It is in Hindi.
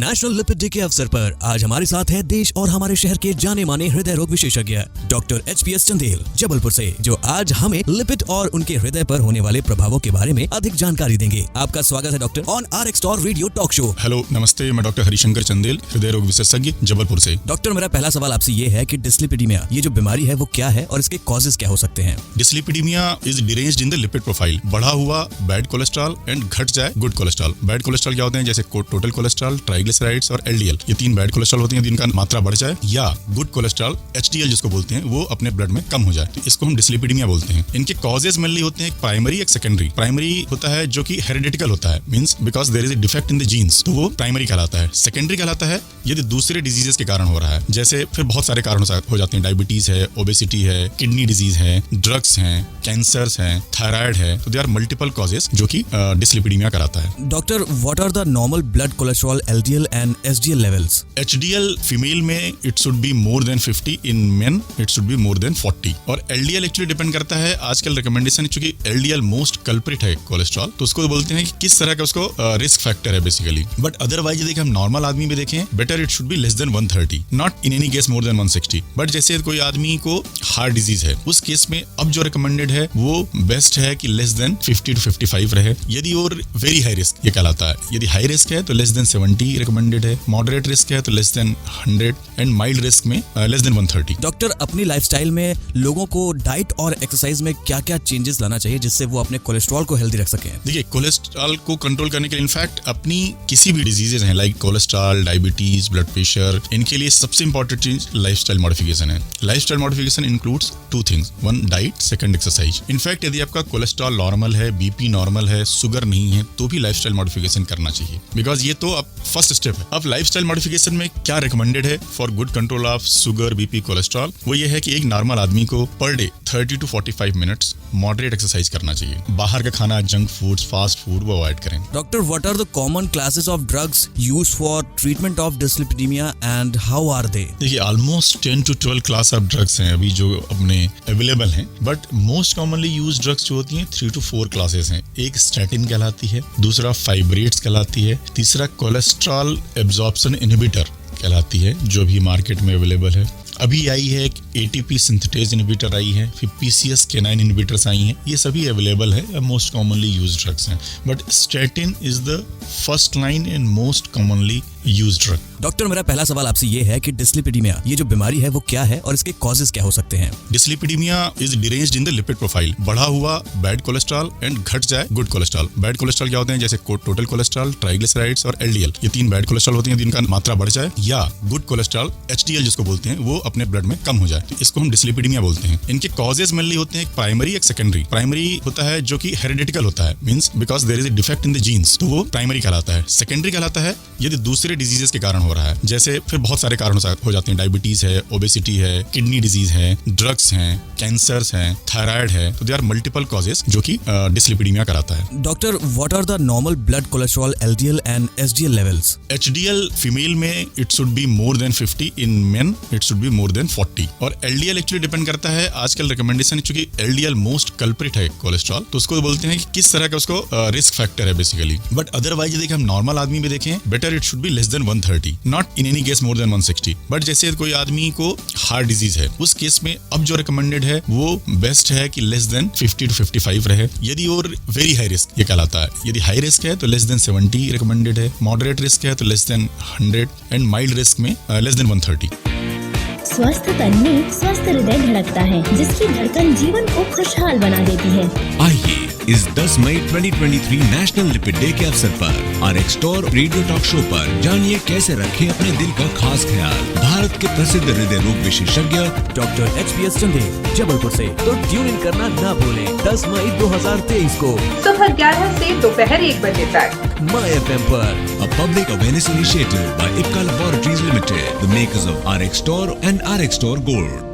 नेशनल लिपिड डे के अवसर पर आज हमारे साथ है देश और हमारे शहर के जाने माने हृदय रोग विशेषज्ञ डॉक्टर HP चंदेल जबलपुर से, जो आज हमें लिपिड और उनके हृदय पर होने वाले प्रभावों के बारे में अधिक जानकारी देंगे। आपका स्वागत है doctor on RxTOR radio talk show. Hello, नमस्ते। मैं डॉक्टर हरिशंकर चंदेल, हृदय रोग विशेषज्ञ जबलपुर से। डॉक्टर, मेरा पहला सवाल आपसे ये है कि डिस्लिपिडीमिया ये जो बीमारी है वो क्या है और इसके कॉजेज क्या हो सकते हैं? Dyslipidemia is deranged in the lipid profile. बढ़ा हुआ बैड कोलेस्ट्रॉल एंड घट जाए गुड कोलेस्ट्रॉल। बैड कोलेस्ट्रॉल क्या होते हैं? जैसे टोटल कोलेस्ट्रॉल, ट्राइग्लिसराइड्स और LDL। ये तीन बैड कोलेस्ट्रॉल होते हैं जिनका मात्रा बढ़ जाए, या गुड कोलेस्ट्रॉल HDL जिसको बोलते हैं वो अपने ब्लड में कम हो जाए, तो इसको हम डिस्लिपिडीमिया बोलते हैं। इनके कॉजेज मेनली होते हैं प्राइमरी, एक सेकेंडरी। प्राइमरी होता है जो कि हेरिडिटिकल होता है, means because there is a defect in the genes, तो वो प्राइमरी कहलाता है। सेकेंडरी कहलाता है यदि दूसरे डिजीजेस के कारण हो रहा है, जैसे फिर बहुत सारे कारण हो जाते हैं। डायबिटीज है, ओबेसिटी है, किडनी डिजीज है, ड्रग्स हैं, कैंसर्स हैं, थायराइड है, तो दे आर मल्टीपल कॉजेज जो कि डिस्लिपिडीमिया कराता है। Doctor, what are the normal blood cholesterol LDL and SDL levels? HDL female में it should be more than 50, in men it should be more than 40। और LDL एक्चुअली डिपेंड करता है, आजकल रिकमेंडेशन, चूंकि LDL मोस्ट कल्प्रिट है कोलेस्ट्रॉल, तो उसको बोलते हैं कि किस तरह का उसको रिस्क फैक्टर है बेसिकली। बट अदरवाइज देखिए, हम नॉर्मल आदमी भी देखें, better it should be less than 130, not in any case more than 160। But जैसे कोई आदमी को हार्ट डिजीज है, उस केस में अब जो रिकमेंडेड है वो बेस्ट है कि लेस देन 50 to 55 रहे। यदि और वेरी हाई रिस्क ये कहलाता है, यदि हाई रिस्क है तो लेस देन 70 रिकमेंडेड है, मॉडरेट रिस्क है तो less than 100 and mild risk में लेस देन 130। डॉक्टर, अपनी लाइफस्टाइल में लोगों को डाइट और एक्सरसाइज में क्या क्या चेंजेस लाना चाहिए जिससे वो अपने कोलेस्ट्रॉल को हेल्दी रख सकें? देखिए, कोलेस्ट्रॉल को कंट्रोल करने के लिए इनफैक्ट अपनी किसी भी डिजीजेज हैं like cholesterol, diabetes, blood pressure, इनके लिए सबसे इंपॉर्टेंट चीज लाइफस्टाइल मॉडिफिकेशन है। Lifestyle modification includes two things, one diet, second exercise. In fact यदि आपका कोलेस्ट्रॉल नॉर्मल है, BP नॉर्मल है, शुगर नहीं है, तो भी लाइफस्टाइल मॉडिफिकेशन करना चाहिए, बिकॉज ये तो अब फर्स्ट स्टेप है। अब लाइफस्टाइल मॉडिफिकेशन में क्या रिकमेंडेड है for good control of sugar, BP, cholesterol? वो ये है कि एक नॉर्मल आदमी को per day 30 to 45 minutes moderate exercise करना चाहिए। बाहर का खाना, जंक फूड्स, फास्ट फूड वो अवॉइड करें। Doctor, what are the common classes of drugs used for treatment of dyslipidemia and how are they? देखिए, almost 10 to 12 class of drugs हैं अभी जो अपने अवेलेबल हैं, but most commonly use drugs जो होती हैं 3 to 4 क्लासेस हैं। एक स्टैटिन कहलाती है, दूसरा फाइब्रेट्स कहलाती है, तीसरा कोलेस्ट्रॉल एब्जॉर्प्शन इनहिबिटर कहलाती है जो भी मार्केट में अवेलेबल है। अभी आई है एक ATP सिंथेटेज इनहिबिटर आई है, फिर PCSK9 इनहिबिटर्स आई हैं। ये सभी अवेलेबल है, मोस्ट कॉमनली यूज ड्रग्स हैं, but statin is the first line and most commonly use drug. Doctor, मेरा पहला सवाल आपसे ये है कि डिस्लिपिडीमिया ये जो बीमारी है वो क्या है और इसके कॉजेज क्या हो सकते हैं? Dyslipidemia is deranged in the lipid profile. बढ़ा हुआ बैड कोलेस्ट्रॉल एंड घट जाए गुड कोलेस्ट्रॉल। बैड कोलेस्ट्रॉल क्या होते हैं? जैसे टोटल कोलेस्ट्रॉल, ट्राइग्लिसराइड्स और LDL। ये तीन बैड कोलेस्ट्रॉल होते हैं जिनका मात्रा बढ़ जाए, या गुड कोलेस्ट्रॉल HDL जिसको बोलते हैं वो अपने ब्लड में कम हो जाए, तो इसको हम डिस्लिपिडीमिया बोलते हैं। इनके कॉजेज मेनली होते हैं प्राइमरी, एक सेकेंडरी। प्राइमरी होता है जो कि हेरिडिटिकल होता है, means because there is a defect in the genes, तो वो प्राइमरी कहलाता है। सेकेंडरी कहलाता है यदि दूसरे डिजीजेस के कारण हो रहा है, जैसे फिर बहुत सारे कारण हो जाते हैं। डायबिटीज है, ओबेसिटी है, किडनी डिजीज है, ड्रग्स हैं, कैंसर्स हैं, थायराइड है, तो दे आर मल्टीपल कॉजेज जो कि डिस्लिपिडीमिया कराता है। Doctor, what are the normal blood cholesterol LDL and SDL levels? HDL female में it should be more than 50, in men it should be more than 40। और LDL एक्चुअली डिपेंड करता है, आजकल रिकमेंडेशन, चूंकि LDL मोस्ट कल्प्रिट है कोलेस्ट्रॉल, तो उसको बोलते हैं कि किस तरह का उसको रिस्क फैक्टर है बेसिकली। बट अदरवाइज देखिए, हम नॉर्मल आदमी भी देखें, better it should be less than 130, not in any case more than 160। But जैसे कोई आदमी को हार्ट डिजीज है, उस केस में अब जो रिकमेंडेड है वो बेस्ट है कि लेस देन 50 to 55 रहे। यदि और वेरी हाई रिस्क ये कहलाता है, यदि हाई रिस्क है तो लेस देन 70 रिकमेंडेड है, मॉडरेट रिस्क है तो less than 100 and mild risk में लेस देन 130। स्वस्थ तन में स्वस्थ हृदय धड़कता है, जिसकी धड़कन जीवन को खुशहाल बना देती है। आइए इस 10 मई 2023 नेशनल लिपिड डे के अवसर पर RxTOR रेडियो टॉक शो पर जानिए कैसे रखें अपने दिल का खास ख्याल भारत के प्रसिद्ध हृदय रोग विशेषज्ञ डॉक्टर HP चंदेल जबलपुर से। तो ट्यून इन करना ना भूलें 10 मई 2023 को सुबह 11 से दोपहर 1 बजे तक My FM पर। a public awareness initiative by Ipca Laboratories Limited, the makers of RxTOR and RxTOR Gold.